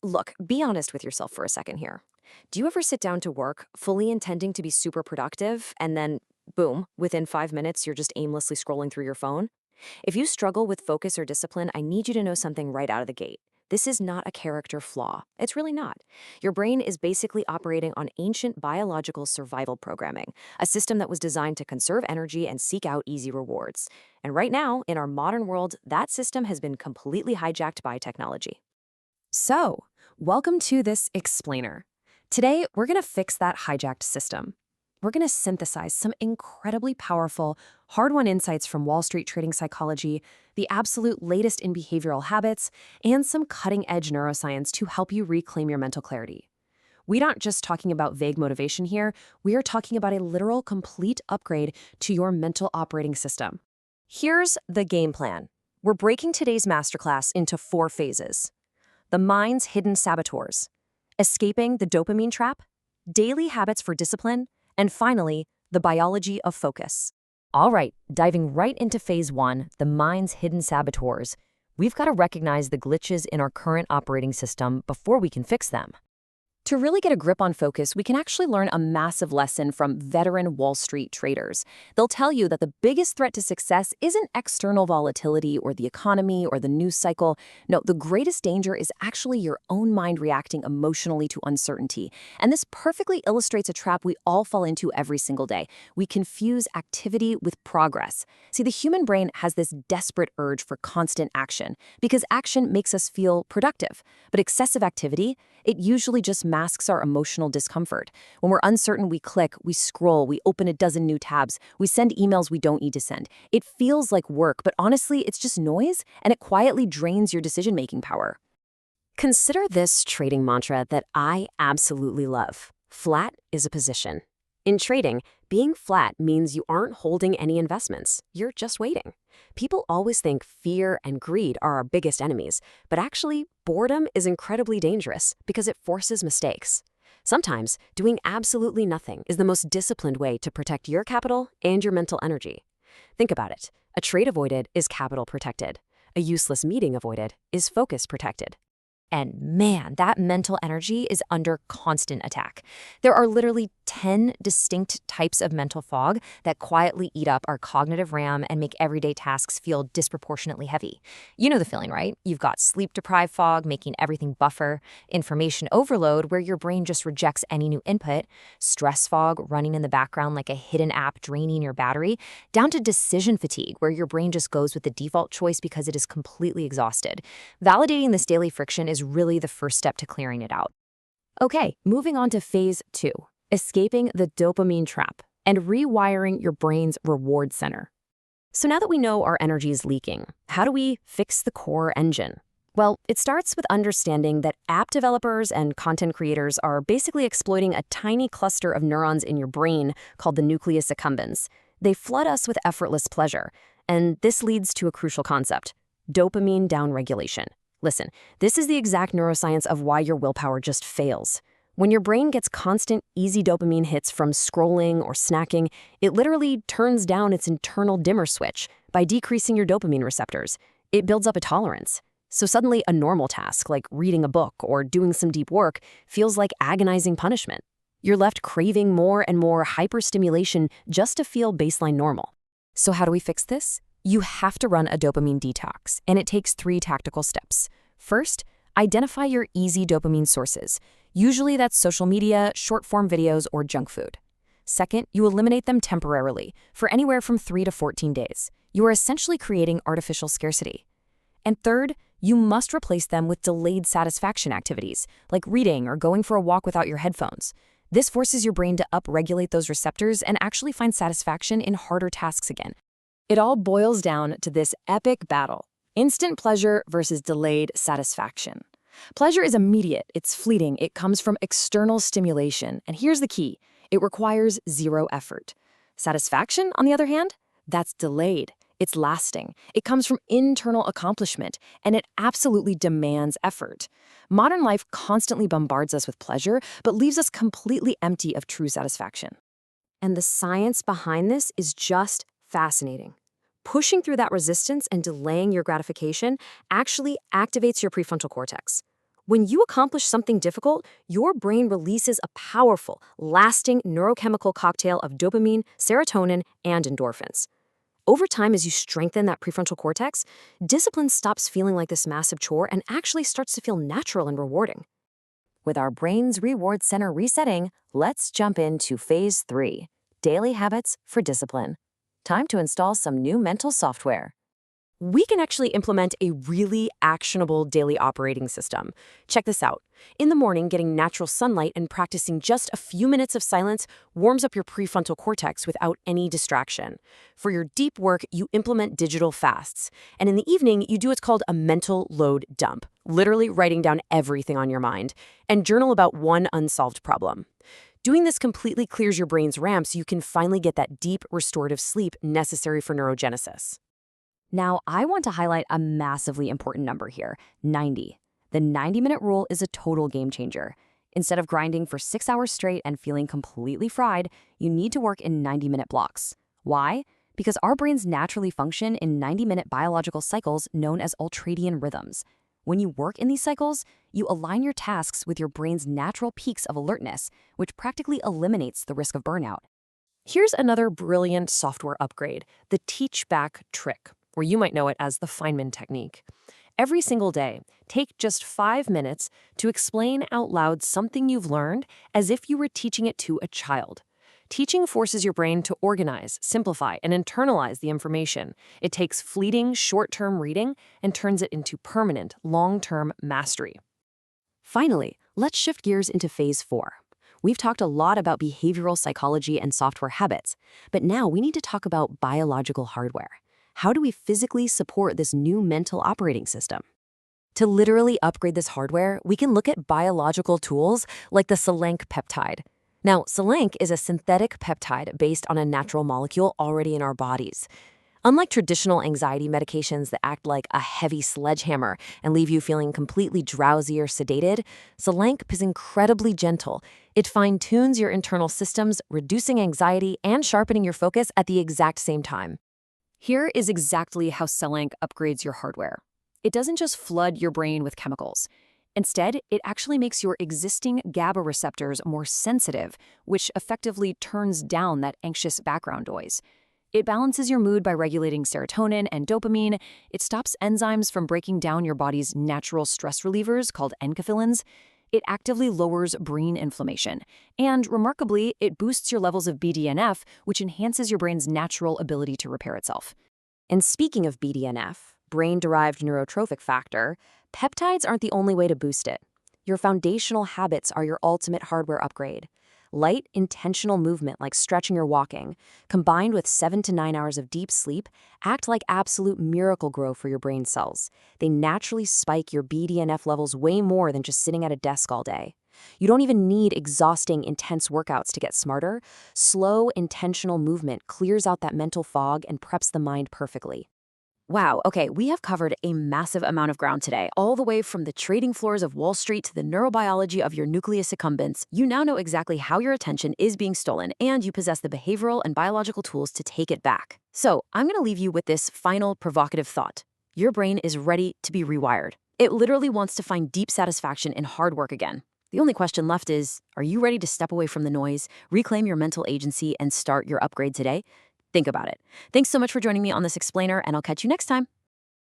Look, be honest with yourself for a second here. Do you ever sit down to work fully intending to be super productive and then, boom, within 5 minutes, you're just aimlessly scrolling through your phone? If you struggle with focus or discipline, I need you to know something right out of the gate. This is not a character flaw. It's really not. Your brain is basically operating on ancient biological survival programming, a system that was designed to conserve energy and seek out easy rewards. And right now, in our modern world, that system has been completely hijacked by technology. So, welcome to this explainer. Today, we're going to fix that hijacked system. We're going to synthesize some incredibly powerful, hard-won insights from Wall Street trading psychology, the absolute latest in behavioral habits, and some cutting-edge neuroscience to help you reclaim your mental clarity. We aren't just talking about vague motivation here, we are talking about a literal complete upgrade to your mental operating system. Here's the game plan. We're breaking today's masterclass into 4 phases. The mind's hidden saboteurs, escaping the dopamine trap, daily habits for discipline, and finally, the biology of focus. All right, diving right into phase 1, the mind's hidden saboteurs. We've got to recognize the glitches in our current operating system before we can fix them. To really get a grip on focus, we can actually learn a massive lesson from veteran Wall Street traders. They'll tell you that the biggest threat to success isn't external volatility or the economy or the news cycle. No, the greatest danger is actually your own mind reacting emotionally to uncertainty. And this perfectly illustrates a trap we all fall into every single day. We confuse activity with progress. See, the human brain has this desperate urge for constant action because action makes us feel productive. But excessive activity, it usually just masks our emotional discomfort. When we're uncertain, we click, we scroll, we open a dozen new tabs, we send emails we don't need to send. It feels like work, but honestly, it's just noise, and it quietly drains your decision-making power. Consider this trading mantra that I absolutely love. Flat is a position. In trading, being flat means you aren't holding any investments. You're just waiting. People always think fear and greed are our biggest enemies, but actually, boredom is incredibly dangerous because it forces mistakes. Sometimes, doing absolutely nothing is the most disciplined way to protect your capital and your mental energy. Think about it. A trade avoided is capital protected. A useless meeting avoided is focus protected. And man, that mental energy is under constant attack. There are literally 10 distinct types of mental fog that quietly eat up our cognitive RAM and make everyday tasks feel disproportionately heavy. You know the feeling, right? You've got sleep-deprived fog, making everything buffer, information overload, where your brain just rejects any new input, stress fog running in the background like a hidden app draining your battery, down to decision fatigue, where your brain just goes with the default choice because it is completely exhausted. Validating this daily friction is really the first step to clearing it out. Okay, moving on to phase 2, escaping the dopamine trap and rewiring your brain's reward center. So now that we know our energy is leaking, how do we fix the core engine? Well, it starts with understanding that app developers and content creators are basically exploiting a tiny cluster of neurons in your brain called the nucleus accumbens. They flood us with effortless pleasure, and this leads to a crucial concept: dopamine downregulation. Listen, this is the exact neuroscience of why your willpower just fails. When your brain gets constant, easy dopamine hits from scrolling or snacking, it literally turns down its internal dimmer switch by decreasing your dopamine receptors. It builds up a tolerance. So suddenly, a normal task, like reading a book or doing some deep work, feels like agonizing punishment. You're left craving more and more hyperstimulation just to feel baseline normal. So how do we fix this? You have to run a dopamine detox, and it takes 3 tactical steps. First, identify your easy dopamine sources. Usually that's social media, short-form videos, or junk food. Second, you eliminate them temporarily, for anywhere from 3 to 14 days. You are essentially creating artificial scarcity. And third, you must replace them with delayed satisfaction activities, like reading or going for a walk without your headphones. This forces your brain to upregulate those receptors and actually find satisfaction in harder tasks again. It all boils down to this epic battle: instant pleasure versus delayed satisfaction. Pleasure is immediate, it's fleeting, it comes from external stimulation, and here's the key: it requires 0 effort. Satisfaction, on the other hand, that's delayed, it's lasting, it comes from internal accomplishment, and it absolutely demands effort. Modern life constantly bombards us with pleasure, but leaves us completely empty of true satisfaction. And the science behind this is just fascinating. Pushing through that resistance and delaying your gratification actually activates your prefrontal cortex. When you accomplish something difficult, your brain releases a powerful, lasting neurochemical cocktail of dopamine, serotonin, and endorphins. Over time, as you strengthen that prefrontal cortex, discipline stops feeling like this massive chore and actually starts to feel natural and rewarding. With our brain's reward center resetting, let's jump into phase 3, daily habits for discipline. Time to install some new mental software. We can actually implement a really actionable daily operating system. Check this out. In the morning, getting natural sunlight and practicing just a few minutes of silence warms up your prefrontal cortex without any distraction. For your deep work, you implement digital fasts. And in the evening, you do what's called a mental load dump, literally writing down everything on your mind, and journal about one unsolved problem. Doing this completely clears your brain's RAM so you can finally get that deep, restorative sleep necessary for neurogenesis. Now, I want to highlight a massively important number here, 90. The 90-minute rule is a total game changer. Instead of grinding for 6 hours straight and feeling completely fried, you need to work in 90-minute blocks. Why? Because our brains naturally function in 90-minute biological cycles known as ultradian rhythms. When you work in these cycles, you align your tasks with your brain's natural peaks of alertness, which practically eliminates the risk of burnout. Here's another brilliant software upgrade, the Teach Back trick, or you might know it as the Feynman technique. Every single day, take just 5 minutes to explain out loud something you've learned as if you were teaching it to a child. Teaching forces your brain to organize, simplify, and internalize the information. It takes fleeting, short-term reading and turns it into permanent, long-term mastery. Finally, let's shift gears into phase 4. We've talked a lot about behavioral psychology and software habits, but now we need to talk about biological hardware. How do we physically support this new mental operating system? To literally upgrade this hardware, we can look at biological tools like the Zeigarnik peptide. Now, Zeigarnik is a synthetic peptide based on a natural molecule already in our bodies. Unlike traditional anxiety medications that act like a heavy sledgehammer and leave you feeling completely drowsy or sedated, Zeigarnik is incredibly gentle. It fine-tunes your internal systems, reducing anxiety and sharpening your focus at the exact same time. Here is exactly how Zeigarnik upgrades your hardware. It doesn't just flood your brain with chemicals. Instead, it actually makes your existing GABA receptors more sensitive, which effectively turns down that anxious background noise. It balances your mood by regulating serotonin and dopamine. It stops enzymes from breaking down your body's natural stress relievers called enkephalins. It actively lowers brain inflammation. And remarkably, it boosts your levels of BDNF, which enhances your brain's natural ability to repair itself. And speaking of BDNF, brain-derived neurotrophic factor, peptides aren't the only way to boost it. Your foundational habits are your ultimate hardware upgrade. Light, intentional movement like stretching or walking, combined with 7 to 9 hours of deep sleep, act like absolute miracle grow for your brain cells. They naturally spike your BDNF levels way more than just sitting at a desk all day. You don't even need exhausting, intense workouts to get smarter. Slow, intentional movement clears out that mental fog and preps the mind perfectly. Wow, okay, we have covered a massive amount of ground today, all the way from the trading floors of Wall Street to the neurobiology of your nucleus accumbens. You now know exactly how your attention is being stolen, and you possess the behavioral and biological tools to take it back. So, I'm going to leave you with this final provocative thought. Your brain is ready to be rewired. It literally wants to find deep satisfaction in hard work again. The only question left is, are you ready to step away from the noise, reclaim your mental agency, and start your upgrade today? Think about it. Thanks so much for joining me on this explainer, and I'll catch you next time.